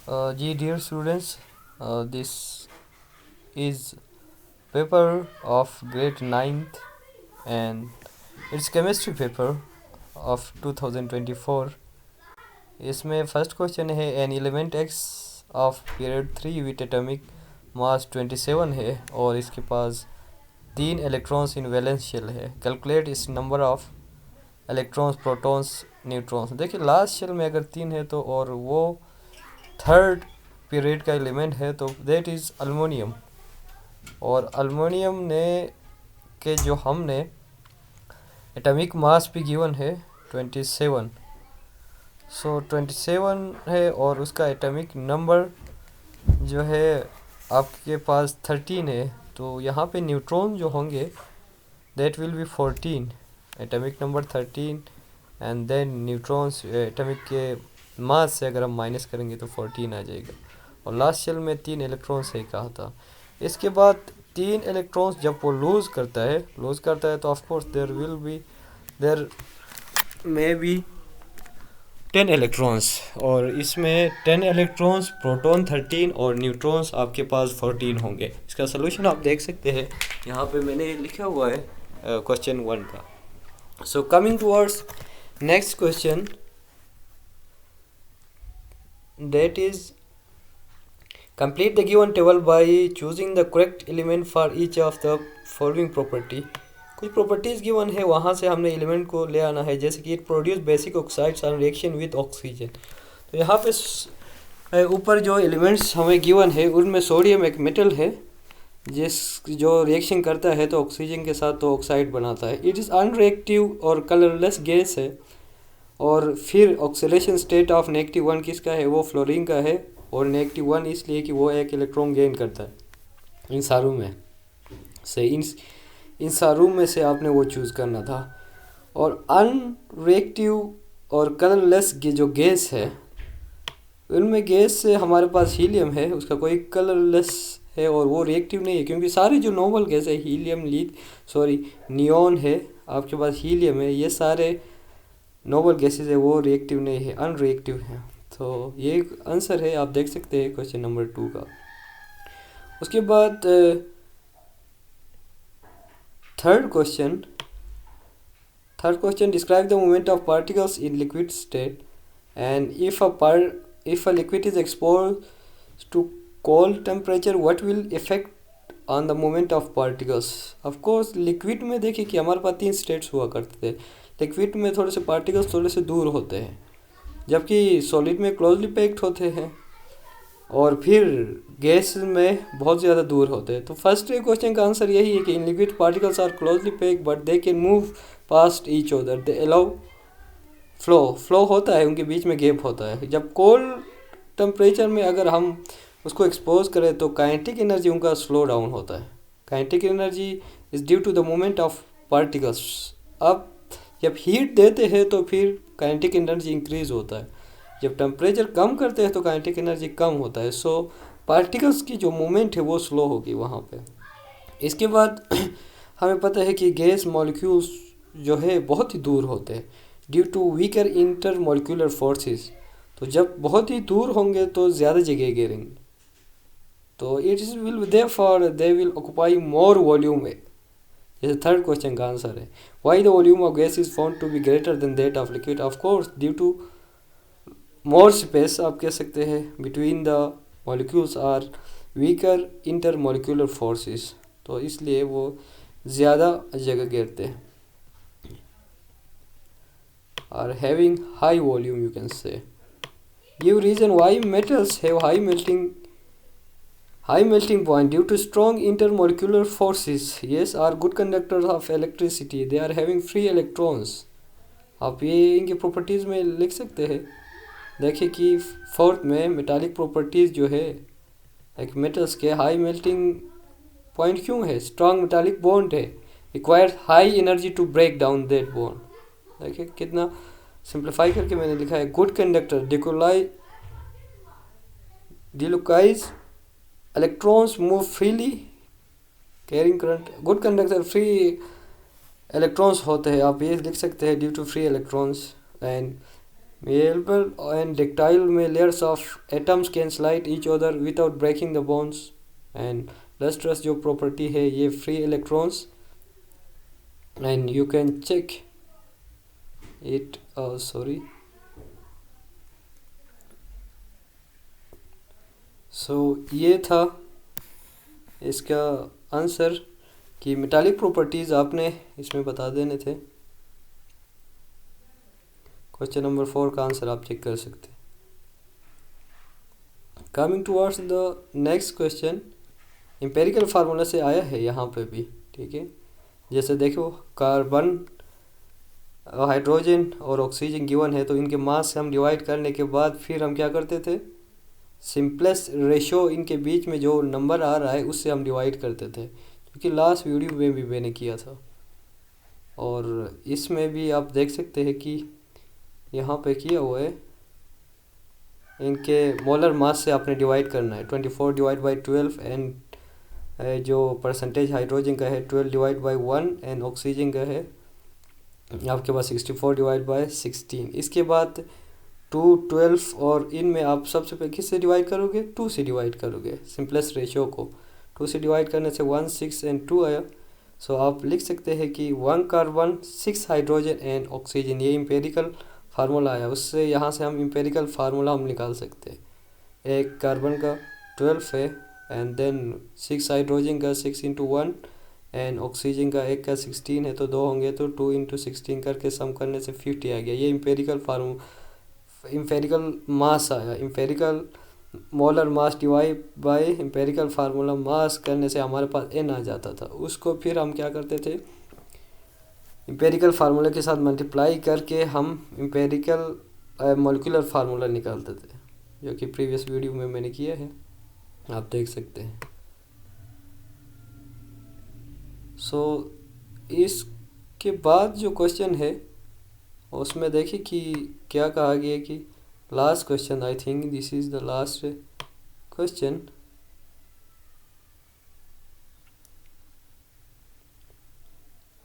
Dear students, this is paper of grade ninth and it's chemistry paper of 2024. इसमें first question है an element x of period 3 with atomic mass 27 है और इसके पास 3 electrons in valence shell है। Calculate इस number of electrons protons neutrons. देखिए last shell में अगर 3 है तो और वो थर्ड पीरियड का एलिमेंट है तो दैट इज़ अल्मोनियम। और अल्मोनियम ने के जो हमने एटॉमिक मास भी गिवन है 27। सो 27 है और उसका एटॉमिक नंबर जो है आपके पास 13 है। तो यहाँ पे न्यूट्रॉन जो होंगे that will be 14, atomic number 13 and then neutrons atomic के मास से अगर हम माइनस करेंगे तो 14 आ जाएगा। और लास्ट शेल में 3 इलेक्ट्रॉन्स है कहा था। इसके बाद 3 इलेक्ट्रॉन्स जब वो लूज़ करता है तो of course there may be 10 electrons और इसमें 10 इलेक्ट्रॉन्स प्रोटॉन 13 और न्यूट्रॉन्स आपके पास 14 होंगे। इसका सोल्यूशन आप देख सकते हैं, यहाँ पे मैंने लिखा हुआ है क्वेश्चन 1 का। So coming towards next question, that is complete the given table by choosing the correct element for each of the following property। कुछ प्रॉपर्टीज़ गिवन है, वहाँ से हमने एलिमेंट को ले आना है। जैसे कि it produce basic oxides on reaction with oxygen. तो यहाँ पे ऊपर जो एलिमेंट्स हमें गिवन है उनमें सोडियम एक मेटल है जो रिएक्शन करता है तो ऑक्सीजन के साथ तो ऑक्साइड बनाता है। इट इज़ अनरिएक्टिव और कलरलेस गैस है। और फिर ऑक्सीडेशन स्टेट ऑफ -1 किसका है, वो फ्लोरीन का है। और -1 इसलिए कि वो एक इलेक्ट्रॉन गेन करता है इन सारों में से। इन सारों में से आपने वो चूज़ करना था। और अनरिएक्टिव और कलरलेस जो गैस है उनमें गैस से हमारे पास हीलियम है, उसका कोई कलरलेस है और वो रिएक्टिव नहीं है क्योंकि सारी जो नॉर्मल गैस है हीलियम नियॉन है, आपके पास हीलियम है, ये सारे नोबल गैसेज है वो रिएक्टिव नहीं है, अनरिएक्टिव है। तो ये आंसर है, आप देख सकते हैं क्वेश्चन नंबर 2 का। उसके बाद third question describe the movement of particles in liquid state and if a liquid is exposed to cold temperature what will effect on the movement of particles. Of course liquid में देखिए कि हमारे पास 3 states हुआ करते थे। Liquid में थोड़े से पार्टिकल्स थोड़े से दूर होते हैं जबकि सॉलिड में क्लोजली पैक्ड होते हैं और फिर गैस में बहुत ज़्यादा दूर होते हैं। तो फर्स्ट क्वेश्चन का आंसर यही है कि in liquid particles are closely packed but they can move past each other, they allow flow होता है, उनके बीच में गैप होता है। जब कोल्ड टेम्परेचर में अगर हम उसको एक्सपोज करें तो काइनेटिक एनर्जी उनका स्लो डाउन होता है। Kinetic energy is due to the movement of particles. अब जब हीट देते हैं तो फिर काइनेटिक एनर्जी इंक्रीज होता है, जब टेम्परेचर कम करते हैं तो काइनेटिक एनर्जी कम होता है। सो पार्टिकल्स की जो मूवमेंट है वो स्लो होगी वहाँ पे। इसके बाद हमें पता है कि गैस मॉलिक्यूल्स जो है बहुत ही दूर होते हैं due to weaker intermolecular forces. तो जब बहुत ही दूर होंगे तो ज़्यादा जगह घेरेंगे, तो it will therefore they will occupy more volume. जैसे थर्ड क्वेश्चन का आंसर है why the volume of gas is found to be greater than that of liquid. Of course due to more space आप कह सकते हैं between the molecules are weaker intermolecular forces, तो इसलिए वो ज़्यादा जगह घेरते हैं। Are having high volume you can say. Give reason why metals have high melting point due to strong intermolecular forces, yes, are good conductors of electricity, they are having free electrons। आप ये इनकी properties में लिख सकते हैं। देखिए कि fourth में मेटालिक प्रॉपर्टीज़ जो है एक मेटल्स के हाई मेल्टिंग पॉइंट क्यों है, स्ट्रॉन्ग मेटालिक बॉन्ड है, requires high energy to break down that bond. देखिए कितना सिंप्लीफाई करके मैंने लिखा है। Good conductor delocalised electrons move freely carrying current। Good conductor free electrons होते हैं, आप ये लिख सकते हैं due to free electrons and Malleable and ductile में layers of atoms can slide each other without breaking the bonds. And lustrous जो property है ये free electrons, and you can check it. Sorry. So ये था इसका answer कि metallic properties आपने इसमें बता देने थे। क्वेश्चन नंबर 4 का आंसर आप चेक कर सकते हैं। Coming towards the next question, empirical formula से आया है यहाँ पे भी, ठीक है। जैसे देखो कार्बन, हाइड्रोजन और ऑक्सीजन गिवन है, तो इनके मास से हम डिवाइड करने के बाद फिर हम क्या करते थे, सिंपलेस्ट रेशो इनके बीच में जो नंबर आ रहा है उससे हम डिवाइड करते थे, क्योंकि लास्ट वीडियो में भी मैंने किया था। और इसमें भी आप देख सकते हैं कि यहाँ पे किया हुआ है, इनके मोलर मास से आपने डिवाइड करना है। 24 डिवाइड बाई 12 एंड जो परसेंटेज हाइड्रोजन का है 12 डिवाइड बाई 1 एंड ऑक्सीजन का है आपके पास 64 डिवाइड बाई 16। इसके बाद 2, 12 और इनमें आप सबसे पहले किससे डिवाइड करोगे, 2 से डिवाइड करोगे। सिंपलेस्ट रेशियो को 2 से डिवाइड करने से 1, 6 एंड 2 आया। सो आप लिख सकते हैं कि 1 कार्बन 6 हाइड्रोजन एंड ऑक्सीजन, ये इम्पेरिकल फार्मूला आया। उससे यहाँ से हम इम्पेरिकल फार्मूला हम निकाल सकते हैं। एक कार्बन का 12 है एंड देन 6 हाइड्रोजन का 6 इंटू 1 एंड ऑक्सीजन का एक का 16 है, तो 2 होंगे, तो 2 इंटू 16 करके सम करने से 50 आ गया। ये इम्पेरिकल मास आया। Empirical molar mass divide by empirical formula mass करने से हमारे पास n आ जाता था। उसको फिर हम क्या करते थे, इम्पेरिकल फार्मूला के साथ मल्टीप्लाई करके हम इम्पेरिकल मॉलिक्यूलर फार्मूला निकालते थे, जो कि प्रीवियस वीडियो में मैंने किया है, आप देख सकते हैं। सो इसके बाद जो क्वेश्चन है उसमें देखिए कि क्या कहा गया कि last question, I think this is the last question.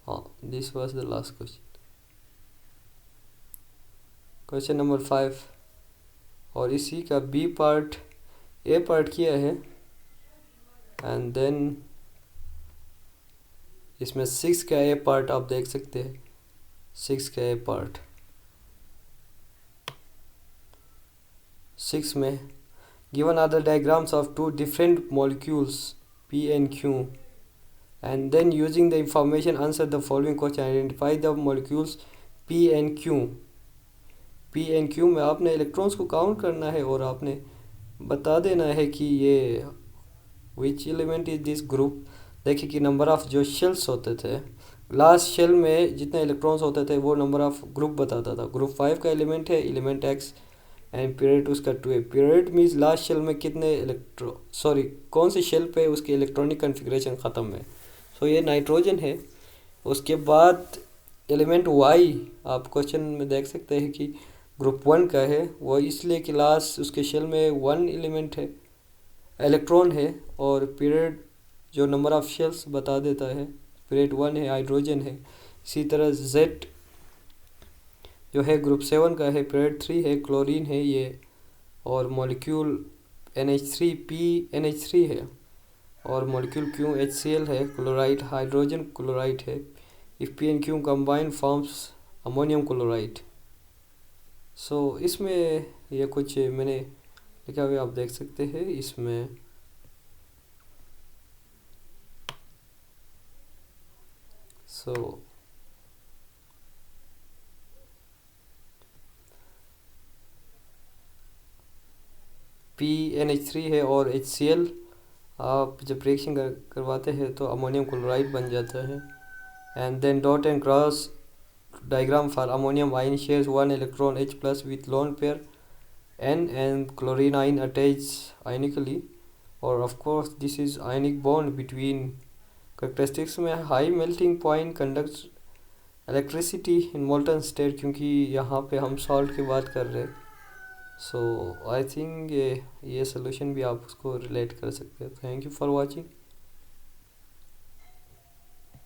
हाँ, this was the last question, question number 5। और इसी का बी पार्ट ए पार्ट किया है एंड देन इसमें 6 का ए पार्ट आप देख सकते हैं। 6 का ए पार्ट 6 में given are the diagrams of 2 different molecules P and Q, and then using the information answer the following question, identify the molecules P and Q। P and Q में आपने इलेक्ट्रॉन्स को count करना है और आपने बता देना है कि ये which element is this group। देखिए कि नंबर ऑफ जो शेल्स होते थे, लास्ट शेल में जितने इलेक्ट्रॉन्स होते थे वो नंबर ऑफ ग्रुप बताता था। ग्रुप 5 का एलिमेंट है एलिमेंट X एंड पीरियड उसका 2 है। पीरियड मीन्स लास्ट शेल में कितने कौन सी शेल पे उसकी इलेक्ट्रॉनिक कन्फिग्रेशन ख़त्म है। सो ये नाइट्रोजन है। उसके बाद एलिमेंट Y आप क्वेश्चन में देख सकते हैं कि ग्रुप 1 का है, वो इसलिए कि लास्ट उसके शेल में 1 एलिमेंट है, इलेक्ट्रॉन है, और पीरियड जो नंबर ऑफ शेल्स बता देता है, पीरियड 1 है, हाइड्रोजन है। इसी तरह Z जो है ग्रुप 7 का है, पीरियड 3 है, क्लोरीन है ये, और मॉलिक्यूल NH3 PNH3 है, और मॉलिक्यूल Q HCl है, क्लोराइड हाइड्रोजन क्लोराइड है। If P and Q combine forms ammonium chloride. So इसमें ये कुछ मैंने लिखा हुआ आप देख सकते हैं। इसमें PNH3 है और HCl आप जब रिएक्शन करवाते हैं तो अमोनियम क्लोराइड बन जाता है। And then dot and cross diagram for ammonium ion shares 1 electron H plus with lone pair N and chlorine ion attached ionically, और of course this is ionic bond between characteristics में high melting point conducts electricity in molten state, क्योंकि यहाँ पे हम salt की बात कर रहे हैं। सो आई थिंक ये सोल्यूशन भी आप उसको रिलेट कर सकते हैं। Thank you for watching.